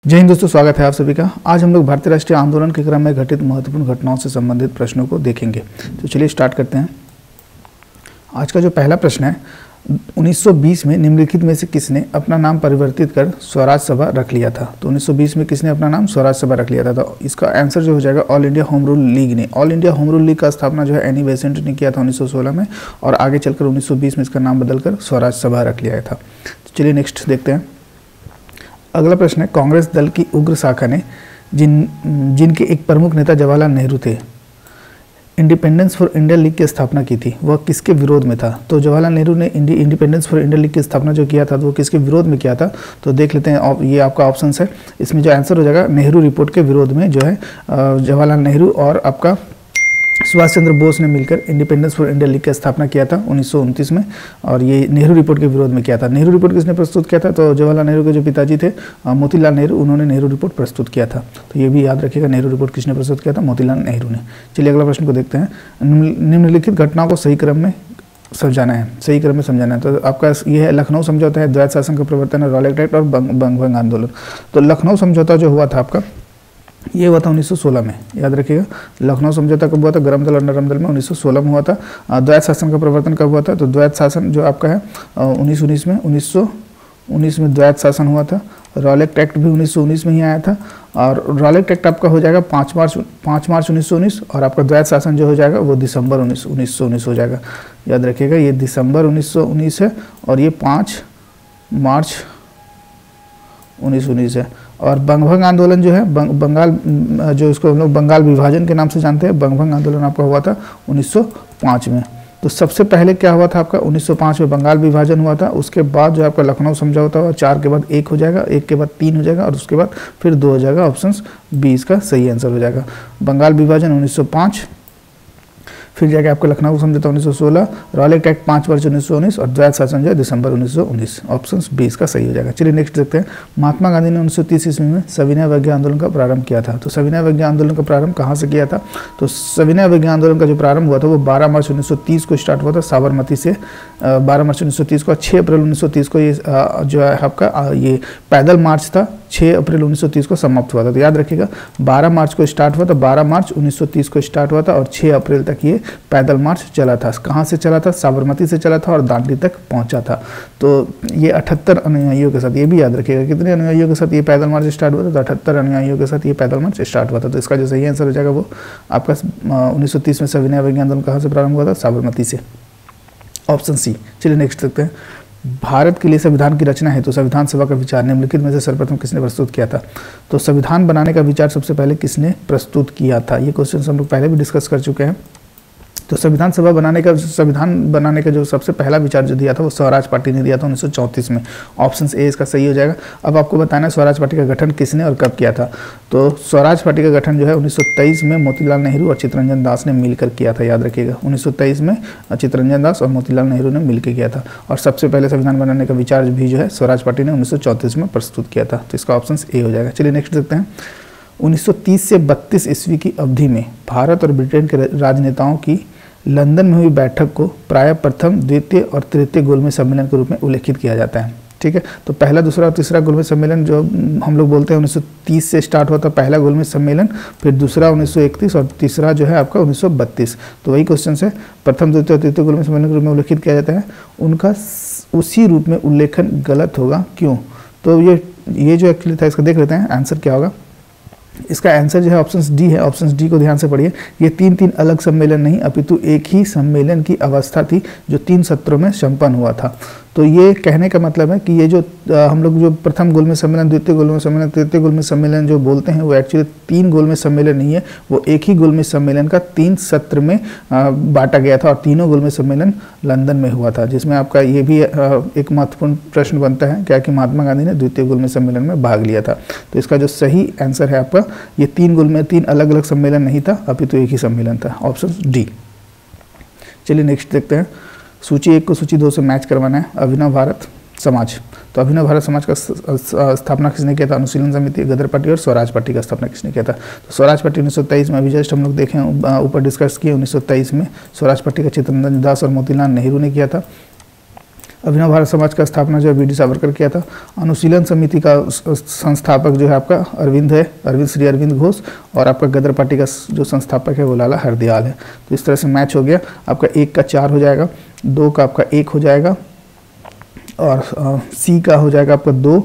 जय हिंद दोस्तों, स्वागत है आप सभी का। आज हम लोग भारतीय राष्ट्रीय आंदोलन के क्रम में घटित महत्वपूर्ण घटनाओं से संबंधित प्रश्नों को देखेंगे। तो चलिए स्टार्ट करते हैं। आज का जो पहला प्रश्न है, 1920 में निम्नलिखित में से किसने अपना नाम परिवर्तित कर स्वराज सभा रख लिया था। तो 1920 में किसने अपना नाम स्वराज सभा रख लिया था। तो इसका आंसर जो हो जाएगा All India Home Rule League ने। All India Home Rule League का स्थापना जो है एनी बेसेंट ने किया था 1916 में, और आगे चलकर 1920 में इसका नाम बदलकर स्वराज सभा रख लिया था। तो चलिए नेक्स्ट देखते हैं। अगला प्रश्न है, कांग्रेस दल की उग्र शाखा ने जिनके एक प्रमुख नेता जवाहरलाल नेहरू थे, इंडिपेंडेंस फॉर इंडिया लीग की स्थापना की थी, वह किसके विरोध में था। तो जवाहरलाल नेहरू ने इंडिपेंडेंस फॉर इंडिया लीग की स्थापना जो किया था तो वो किसके विरोध में किया था। तो देख लेते हैं, ये आपका ऑप्शन है। इसमें जो आंसर हो जाएगा नेहरू रिपोर्ट के विरोध में जो है जवाहरलाल नेहरू और आपका सुभाष चंद्र बोस ने मिलकर इंडिपेंडेंस फॉर इंडिया लीग की स्थापना किया था 1929 में, और ये नेहरू रिपोर्ट के विरोध में किया था। नेहरू रिपोर्ट किसने प्रस्तुत किया था। तो जवाहरलाल नेहरू के जो पिताजी थे मोतीलाल नेहरू, उन्होंने नेहरू रिपोर्ट प्रस्तुत किया था। तो ये भी याद रखिएगा, नेहरू रिपोर्ट किसने प्रस्तुत किया था, मोतीलाल नेहरू ने। चलिए अगला प्रश्न को देखते हैं। निम्नलिखित घटनाओं को सही क्रम में समझाना है, सही क्रम में समझाना है। तो आपका ये है, लखनऊ समझौता है, द्वैत शासन का प्रवर्तन है, रॉलेट एक्ट और बंग आंदोलन। तो लखनऊ समझौता जो हुआ था आपका, ये हुआ था 1916 में, याद रखिएगा। लखनऊ समझौता कब हुआ था, गरम दल और नरम दल में 1916 में हुआ था। द्वैत शासन का प्रवर्तन कब हुआ था। तो द्वैत शासन जो आपका है 1919 में द्वैत शासन हुआ था। रॉलेट एक्ट भी 1919 में ही आया था, और रॉलेट एक्ट आपका हो जाएगा 5 मार्च 1919, और आपका द्वैत शासन जो हो जाएगा वो दिसंबर 1919 हो जाएगा। याद रखिएगा, ये दिसंबर 1919 है और ये 5 मार्च 1919 है। और बंगभंग आंदोलन जो है बंगाल, जो इसको हम लोग बंगाल विभाजन के नाम से जानते हैं, बंगभंग आंदोलन आपका हुआ था 1905 में। तो सबसे पहले क्या हुआ था आपका 1905 में बंगाल विभाजन हुआ था। उसके बाद जो आपका लखनऊ समझौता हुआ, 4 के बाद 1 हो जाएगा, 1 के बाद 3 हो जाएगा, और उसके बाद फिर 2 हो जाएगा। ऑप्शन बी इसका सही आंसर हो जाएगा। बंगाल विभाजन 1905, फिर जाके आपका लखनऊ समझौता 1916, रॉलेट एक्ट 5 मार्च 1919, और द्वैत शासन जो है दिसंबर 1919। ऑप्शन बी इसका सही हो जाएगा। चलिए नेक्स्ट देखते हैं। महात्मा गांधी ने 1930 ईस्वी में सविनय अवज्ञा आंदोलन का प्रारंभ किया था। तो सविनय अवज्ञा आंदोलन का प्रारंभ कहाँ से किया था। तो सविनय अवज्ञा आंदोलन का जो प्रारंभ हुआ था वो 12 मार्च 1930 को स्टार्ट हुआ था साबरमती से। 12 मार्च 1930 को, 6 अप्रैल 1930 को ये जो है आपका ये पैदल मार्च था, 6 अप्रैल 1930 को समाप्त हुआ था। तो याद रखिएगा, 12 मार्च को स्टार्ट हुआ था, 12 मार्च 1930 को स्टार्ट हुआ था, और 6 अप्रैल तक ये पैदल मार्च चला था। कहाँ से चला था, साबरमती से चला था और दांडी तक पहुंचा था। तो ये 78 अनुयायियों के साथ, ये भी याद रखिएगा कितने अनुयायियों के साथ ये पैदल मार्च स्टार्ट हुआ था। तो 78 अनुयायियों के साथ ये पैदल मार्च स्टार्ट हुआ था। तो इसका जो सही आंसर हो जाएगा वो आपका 1930 में सविनय अवज्ञा आंदोलन कहाँ से प्रारंभ हुआ था, साबरमती से। Option C. चलिए नेक्स्ट देखते हैं। भारत के लिए संविधान की रचना है तो संविधान सभा का विचार निम्नलिखित में से सर्वप्रथम किसने प्रस्तुत किया था। तो संविधान बनाने का विचार सबसे पहले किसने प्रस्तुत किया था। ये क्वेश्चन हम लोग पहले भी डिस्कस कर चुके हैं। तो संविधान बनाने का जो सबसे पहला विचार जो दिया था वो स्वराज पार्टी ने दिया था 1934 में। ऑप्शन ए इसका सही हो जाएगा। अब आपको बताना है स्वराज पार्टी का गठन किसने और कब किया था। तो स्वराज पार्टी का गठन जो है 1923 में मोतीलाल नेहरू और चित्तरंजन दास ने मिलकर किया था। याद रखिएगा, 1923 में चित्तरंजन दास और मोतीलाल नेहरू ने मिलकर किया था। और सबसे पहले संविधान बनाने का विचार भी जो है स्वराज पार्टी ने 1934 में प्रस्तुत किया था। तो इसका ऑप्शन ए हो जाएगा। चलिए नेक्स्ट देखते हैं। 1930 से 32 ईस्वी की अवधि में भारत और ब्रिटेन के राजनेताओं की लंदन में हुई बैठक को प्रायः प्रथम, द्वितीय और तृतीय गोलमेज सम्मेलन के रूप में उल्लेखित किया जाता है। ठीक है, तो पहला, दूसरा और तीसरा गोलमेज सम्मेलन जो हम लोग बोलते हैं 1930 से स्टार्ट हुआ था पहला गोलमेज सम्मेलन, फिर दूसरा 1931 और तीसरा जो है आपका 1932। तो वही क्वेश्चन है, प्रथम, द्वितीय और तृतीय गोलमेज सम्मेलन के रूप में उल्लेखित किया जाता है। उनका उसी रूप में उल्लेखन गलत होगा, क्यों। तो ये जो एक्चुअली था, इसका देख लेते हैं आंसर क्या होगा। इसका आंसर जो है ऑप्शन डी है। ऑप्शन डी को ध्यान से पढ़िए। ये 3 अलग सम्मेलन नहीं अपितु एक ही सम्मेलन की अवस्था थी जो 3 सत्रों में संपन्न हुआ था। तो ये कहने का मतलब है कि ये जो हम लोग जो प्रथम गोलमेज सम्मेलन, द्वितीय गोलमेज सम्मेलन, तृतीय गोलमेज सम्मेलन जो बोलते हैं वो एक्चुअली 3 गोलमेज सम्मेलन नहीं है, वो एक ही गोलमेज सम्मेलन का 3 सत्र में बांटा गया था, और तीनों गोलमेज सम्मेलन लंदन में हुआ था। जिसमें आपका ये भी एक महत्वपूर्ण प्रश्न बनता है क्या कि महात्मा गांधी ने द्वितीय गोलमेज सम्मेलन में भाग लिया था। तो इसका जो सही आंसर है आपका, ये 3 अलग अलग सम्मेलन नहीं था अपितु एक ही सम्मेलन था। Option D. चलिए नेक्स्ट देखते हैं। सूची 1 को सूची 2 से मैच करवाना है। अभिनव भारत समाज। तो अभिनव भारत समाज का स्थापना किसने किया था। अनुशीलन समिति, गदर पार्टी और स्वराज पार्टी का स्थापना किसने किया था। तो स्वराज पार्टी 1923 में, अभी जस्ट हम लोग देखें ऊपर डिस्कस किए, 1923 में स्वराज पार्टी का चित्तरंजन दास और मोतीलाल नेहरू ने किया था। अभिनव भारत समाज का स्थापना जो है वी.डी. सावरकर किया था। अनुशीलन समिति का संस्थापक जो है आपका अरविंद है, श्री अरविंद घोष, और आपका गदर पार्टी का जो संस्थापक है वो लाला हरदयाल है। तो इस तरह से मैच हो गया, आपका 1 का 4 हो जाएगा, 2 का आपका 1 हो जाएगा, और सी का हो जाएगा आपका 2,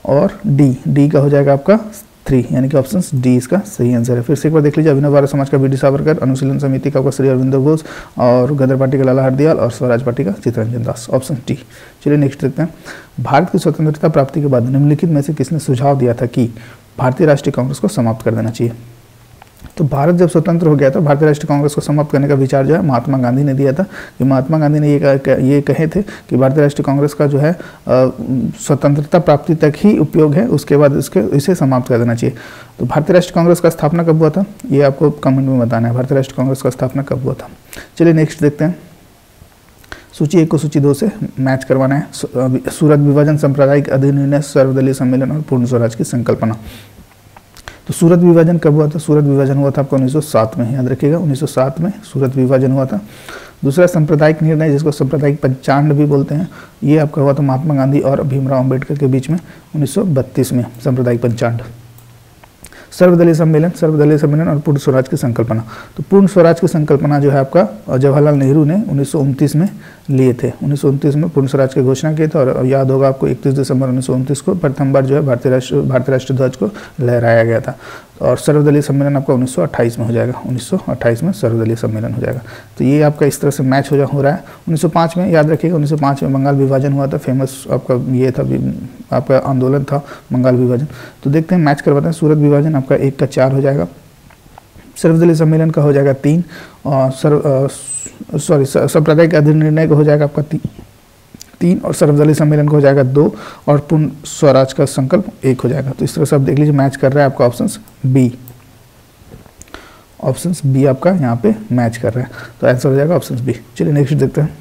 और डी का हो जाएगा आपका 3, यानी कि ऑप्शन डी इसका सही आंसर है। फिर से एक बार देख लीजिए, अभिनव भारत समाज का वी.डी. सावरकर, अनुशीलन समिति का श्री अरविंद घोष, और गदर पार्टी का लाला हरदयाल, और स्वराज पार्टी का चित्तरंजन दास, ऑप्शन डी। चलिए नेक्स्ट देखते हैं। भारत की स्वतंत्रता प्राप्ति के बाद निम्नलिखित में से किसने सुझाव दिया था कि भारतीय राष्ट्रीय कांग्रेस को समाप्त कर देना चाहिए? तो भारत जब स्वतंत्र हो गया था, भारतीय राष्ट्रीय कांग्रेस को समाप्त करने का विचार जो है महात्मा गांधी ने दिया था। कि महात्मा गांधी ने ये कहे थे कि भारतीय राष्ट्रीय कांग्रेस का जो है स्वतंत्रता प्राप्ति तक ही उपयोग है, उसके बाद इसे समाप्त कर देना चाहिए। तो भारतीय राष्ट्रीय कांग्रेस का स्थापना कब हुआ था, ये आपको कमेंट में बताना है, भारतीय राष्ट्रीय कांग्रेस का स्थापना कब हुआ था। चलिए नेक्स्ट देखते हैं। सूची 1 को सूची 2 से मैच करवाना है। सूरत विभाजन, सांप्रदायिक अधिनिर्णय, सर्वदलीय सम्मेलन और पूर्ण स्वराज की संकल्पना। तो सूरत विभाजन कब हुआ था? सूरत विभाजन हुआ था आपको 1907 में, याद रखिएगा 1907 में सूरत विभाजन हुआ था। दूसरा सांप्रदायिक निर्णय, जिसको सांप्रदायिक पंचांड भी बोलते हैं, ये आपका हुआ था महात्मा गांधी और भीमराव अंबेडकर के बीच में 1932 में, सांप्रदायिक पंचांड। सर्वदलीय सम्मेलन और पूर्ण स्वराज की संकल्पना। तो पूर्ण स्वराज की संकल्पना जो है आपका जवाहरलाल नेहरू ने 1929 में लिए थे। 1929 में पूर्ण स्वराज की घोषणा की थी, और याद होगा आपको 31 दिसंबर 1929 को प्रथम बार जो है भारतीय राष्ट्रीय ध्वज को लहराया गया था। और सर्वदलीय सम्मेलन आपका 1928 में हो जाएगा, 1928 में सर्वदलीय सम्मेलन हो जाएगा। तो ये आपका इस तरह से मैच हो रहा है। 1905 में याद रखिएगा, 1905 में बंगाल विभाजन हुआ था, फेमस आपका ये था, आपका आंदोलन था बंगाल विभाजन। तो देखते हैं, मैच करवाते हैं। सूरत विभाजन आपका 1 का 4 हो जाएगा, सर्वदलीय सम्मेलन का हो जाएगा 3, और सांप्रदायिक अधिनिर्णय का हो जाएगा आपका 3, और सर्वदलीय सम्मेलन का हो जाएगा 2, और पूर्ण स्वराज का संकल्प 1 हो जाएगा। तो इस तरह से आप देख लीजिए, मैच कर रहा है आपका ऑप्शन बी। ऑप्शन बी आपका यहाँ पे मैच कर रहा है, तो आंसर हो जाएगा ऑप्शन बी। चलिए नेक्स्ट देखते हैं।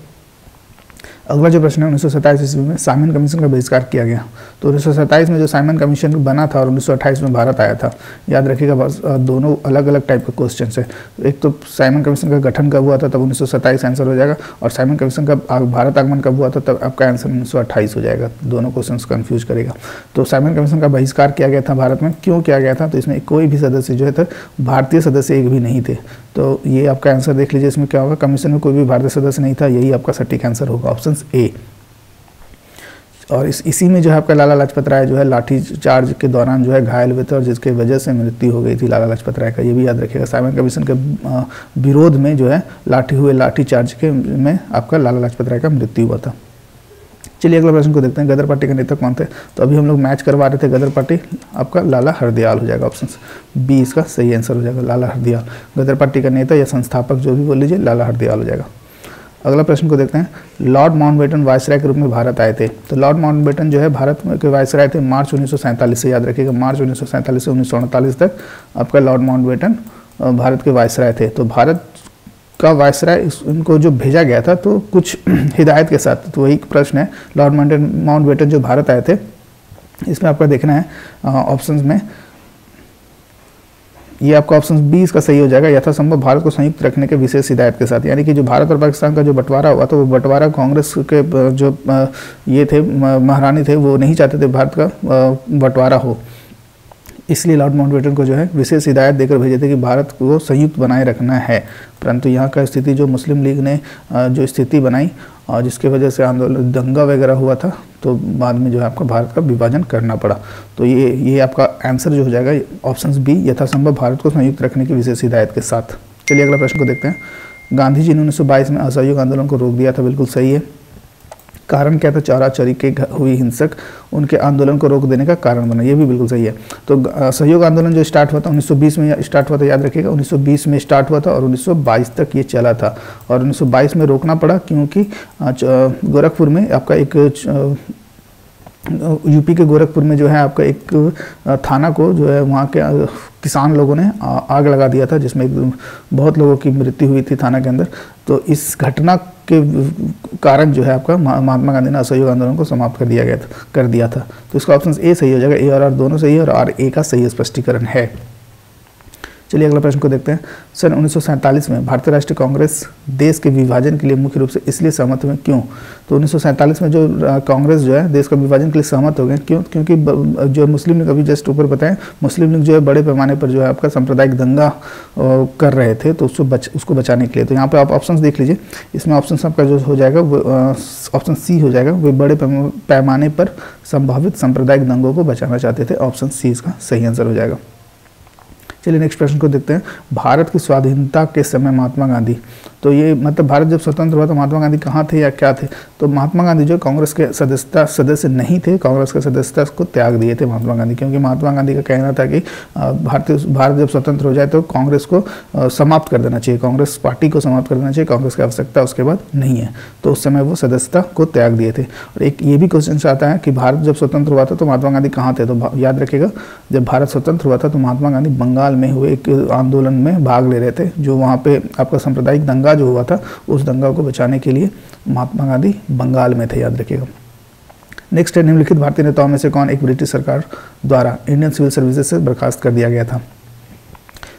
अगला जो प्रश्न है, 1927 ईस्वी में साइमन कमीशन का बहिष्कार किया गया। तो 1927 में जो साइमन कमीशन बना था और 1928 में भारत आया था, याद रखिएगा, बस दोनों अलग अलग टाइप के क्वेश्चन है। एक तो साइमन कमीशन का गठन कब हुआ था, तब 1927 आंसर हो जाएगा, और साइमन कमीशन का भारत आगमन कब हुआ था, तब आपका आंसर 1928 हो जाएगा। दोनों क्वेश्चन कन्फ्यूज करेगा। तो साइमन कमीशन का बहिष्कार किया गया था भारत में, क्यों किया गया था? तो इसमें कोई भी सदस्य जो है था, भारतीय सदस्य एक भी नहीं थे। तो ये आपका आंसर देख लीजिए, इसमें क्या होगा, कमीशन में कोई भी भारतीय सदस्य नहीं था, यही आपका सटीक आंसर होगा, ऑप्शन ए। और इसी में जो है आपका लाला लाजपत राय जो है लाठी चार्ज के दौरान जो है घायल हुए थे, और जिसके वजह से मृत्यु हो गई थी लाला लाजपत राय का, ये भी याद रखिएगा। साइमन कमीशन के विरोध में जो है लाठी चार्ज के में आपका लाला लाजपत राय का मृत्यु हुआ था। चलिए अगला प्रश्न को देखते हैं। गदर पार्टी के नेता कौन थे? तो अभी हम लोग मैच करवा रहे थे, गदर पार्टी आपका लाला हरदयाल हो जाएगा, ऑप्शन बी इसका सही आंसर हो जाएगा, लाला हरदयाल। गदर पार्टी का नेता या संस्थापक जो भी बोल लीजिए, लाला हरदयाल हो जाएगा। अगला प्रश्न को देखते हैं। लॉर्ड माउंटबेटन वायसराय के रूप में भारत आए थे। तो लॉर्ड माउंटबेटन जो है भारत के वायसराय थे मार्च 1947 से, याद रखिएगा, मार्च 1947 से 1948 तक आपका लॉर्ड माउंटबेटन भारत के वायसराय थे। तो भारत का वायसराय इनको जो भेजा गया था, तो कुछ हिदायत के साथ। तो वही प्रश्न है, लॉर्ड माउंटबेटन जो भारत आए थे, इसमें आपका देखना है ऑप्शंस में, ये आपका ऑप्शन बी इसका सही हो जाएगा। यथासंभव भारत को संयुक्त रखने के विशेष हिदायत के साथ, यानी कि जो भारत और पाकिस्तान का जो बंटवारा हुआ था, वो बंटवारा कांग्रेस के जो ये थे महारानी थे, वो नहीं चाहते थे भारत का बंटवारा हो, इसलिए लॉर्ड माउंटबेटन को जो है विशेष हिदायत देकर भेजे थे कि भारत को संयुक्त बनाए रखना है। परंतु यहाँ का स्थिति जो मुस्लिम लीग ने जो स्थिति बनाई, और जिसके वजह से आंदोलन दंगा वगैरह हुआ था, तो बाद में जो है आपका भारत का विभाजन करना पड़ा। तो ये आपका आंसर जो हो जाएगा ऑप्शन बी, यथासंभव भारत को संयुक्त रखने की विशेष हिदायत के साथ। चलिए अगला प्रश्न को देखते हैं। गांधी जी ने 1922 में असहयोग आंदोलन को रोक दिया था, बिल्कुल सही है। कारण क्या था? चौरा चौरी के हुई हिंसक उनके आंदोलन को रोक देने का कारण बना, ये भी बिल्कुल सही है। तो सहयोग आंदोलन जो स्टार्ट हुआ था 1920 में स्टार्ट हुआ था, याद रखिएगा 1920 में स्टार्ट हुआ था और 1922 तक ये चला था। और 1922 में रोकना पड़ा क्योंकि गोरखपुर में आपका एक यूपी के गोरखपुर में जो है आपका एक थाना को जो है वहाँ के किसान लोगों ने आग लगा दिया था, जिसमें बहुत लोगों की मृत्यु हुई थी थाना के अंदर। तो इस घटना के कारण जो है आपका महात्मा गांधी ने असहयोग आंदोलन को समाप्त कर दिया था। तो इसका ऑप्शन ए सही हो जाएगा, ए और आर दोनों सही है, और आर ए का सही स्पष्टीकरण है। चलिए अगला प्रश्न को देखते हैं। सन 1947 में भारतीय राष्ट्रीय कांग्रेस देश के विभाजन के लिए मुख्य रूप से इसलिए सहमत हुए, क्यों? तो 1947 में जो कांग्रेस जो है देश का विभाजन के लिए सहमत हो गए, क्यों? क्योंकि जो मुस्लिम लीग, अभी जस्ट ऊपर बताएं, मुस्लिम लीग जो है बड़े पैमाने पर जो है आपका सांप्रदायिक दंगा कर रहे थे, तो उसको बचाने के लिए। तो यहाँ पे आप ऑप्शन देख लीजिए, इसमें ऑप्शन आपका जो हो जाएगा वो ऑप्शन सी हो जाएगा, वे बड़े पैमाने पर संभावित सांप्रदायिक दंगों को बचाना चाहते थे। ऑप्शन सी इसका सही आंसर हो जाएगा। चलिए नेक्स्ट प्रश्न को देखते हैं। भारत की स्वाधीनता के समय महात्मा गांधी, तो ये मतलब भारत जब स्वतंत्र हुआ तो महात्मा गांधी कहाँ थे या क्या थे? तो महात्मा गांधी जो कांग्रेस के सदस्य नहीं थे, कांग्रेस के सदस्यता को त्याग दिए थे महात्मा गांधी, क्योंकि महात्मा गांधी का कहना था कि भारत जब स्वतंत्र हो जाए तो कांग्रेस को समाप्त कर देना चाहिए, कांग्रेस पार्टी को समाप्त कर देना चाहिए, कांग्रेस की आवश्यकता उसके बाद नहीं है। तो उस समय वो सदस्यता को त्याग दिए थे। और एक ये भी क्वेश्चन आता है कि भारत जब स्वतंत्र हुआ था तो महात्मा गांधी कहाँ थे? तो याद रखिएगा, जब भारत स्वतंत्र हुआ था तो महात्मा गांधी बंगाल में हुए एक आंदोलन में भाग ले रहे थे, जो वहाँ पे आपका सांप्रदायिक दंगा जो हुआ था, उस दंगा को बचाने के लिए महात्मा गांधी बंगाल में थे, याद रखिएगा। नेक्स्ट है, निम्नलिखित भारतीय नेताओं में से कौन एक ब्रिटिश सरकार द्वारा इंडियन सिविल सर्विसेज से बर्खास्त कर दिया गया था?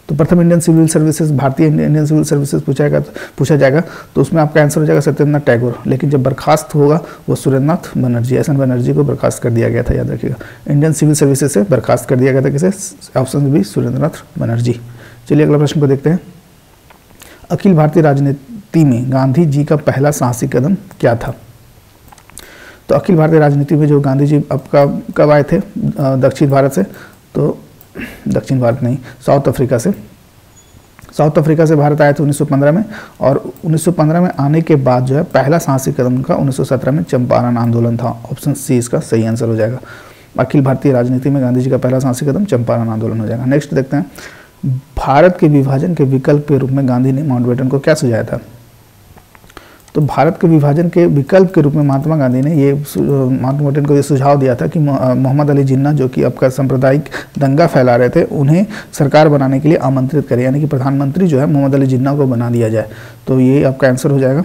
तो प्रथम इंडियन सिविल सर्विसेज, भारतीय इंडियन सिविल सर्विसेज पूछा जाएगा तो उसमें आपका आंसर हो जाएगा सत्येंद्रनाथ टैगोर, लेकिन जब बर्खास्त होगा वो सुरेंद्रनाथ बनर्जी, एस एन बनर्जी को बर्खास्त कर दिया गया था, याद रखिएगा। इंडियन सिविल सर्विसेज से बर्खास्त कर दिया गया था किसे? Option B Surendranath Banerjee. चलिए अगला प्रश्न को देखते हैं। अखिल भारतीय राजनीति में गांधी जी का पहला साहसिक कदम क्या था? तो अखिल भारतीय राजनीति में जो गांधी जी आपका कब आए थे दक्षिण भारत से? तो दक्षिण भारत नहीं, साउथ अफ्रीका से भारत आए थे 1915 में, और 1915 में आने के बाद जो है पहला साहसिक कदम उनका 1917 में चंपारण आंदोलन था। ऑप्शन सी इसका सही आंसर हो जाएगा। अखिल भारतीय राजनीति में गांधी जी का पहला साहसिक कदम चंपारण आंदोलन हो जाएगा। नेक्स्ट देखते हैं, भारत के विभाजन के विकल्प के रूप में गांधी ने माउंटबेटन को क्या सुझाया था? तो भारत के विभाजन के विकल्प के रूप में महात्मा गांधी ने ये माउंटबेटन को ये सुझाव दिया था कि मोहम्मद अली जिन्ना, जो कि आपका सांप्रदायिक दंगा फैला रहे थे, उन्हें सरकार बनाने के लिए आमंत्रित करें, यानी कि प्रधानमंत्री जो है मोहम्मद अली जिन्ना को बना दिया जाए। तो ये आपका आंसर हो जाएगा,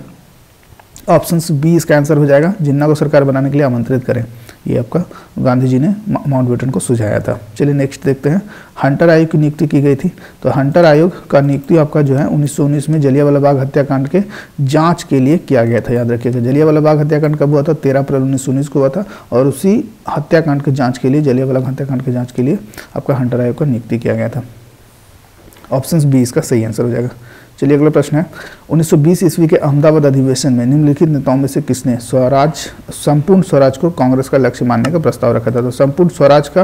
ऑप्शन बी इसका आंसर हो जाएगा, जिन्ना को सरकार बनाने के लिए आमंत्रित करें। ये आपका गांधी जी ने माउंटबेटन को सुझाया था। चलिए नेक्स्ट देखते हैं, हंटर आयोग की नियुक्ति की गई थी। तो हंटर आयोग का नियुक्ति आपका जो है 1919 में जलियांवाला बाग हत्याकांड के जांच के लिए किया गया था, याद रखिएगा। जलियांवाला बाग हत्याकांड कब हुआ था? 13 अप्रैल 1919 को हुआ था, और उसी हत्याकांड के जाँच के लिए, जलियांवाला हत्याकांड के जाँच के लिए आपका हंटर आयोग का नियुक्ति किया गया था। ऑप्शन बी इसका सही आंसर हो जाएगा। चलिए अगला प्रश्न है, 1920 ईस्वी के अहमदाबाद अधिवेशन में निम्नलिखित नेताओं में से किसने संपूर्ण स्वराज को कांग्रेस का लक्ष्य मानने का प्रस्ताव रखा था? तो संपूर्ण स्वराज का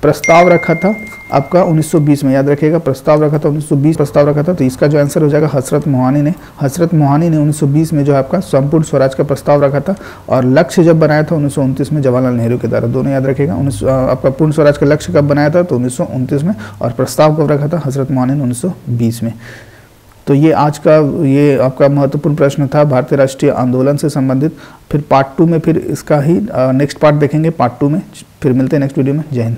प्रस्ताव रखा था आपका 1920 में, याद रखिएगा, प्रस्ताव रखा था 1920 प्रस्ताव रखा था। तो इसका जो आंसर हो जाएगा हजरत मोहानी ने 1920 में जो आपका संपूर्ण स्वराज का प्रस्ताव रखा था, और लक्ष्य जब बनाया था 1929 में जवाहरलाल नेहरू के द्वारा। दोनों याद रखिएगा, आपका पूर्ण स्वराज का लक्ष्य कब बनाया था? तो 1929 में, और प्रस्ताव कब रखा था? हजरत मोहानी ने 1920 में। तो ये आज का ये आपका महत्वपूर्ण प्रश्न था भारतीय राष्ट्रीय आंदोलन से संबंधित। फिर पार्ट 2 में फिर इसका ही नेक्स्ट पार्ट देखेंगे, पार्ट 2 में। फिर मिलते हैं नेक्स्ट वीडियो में। जय हिंद।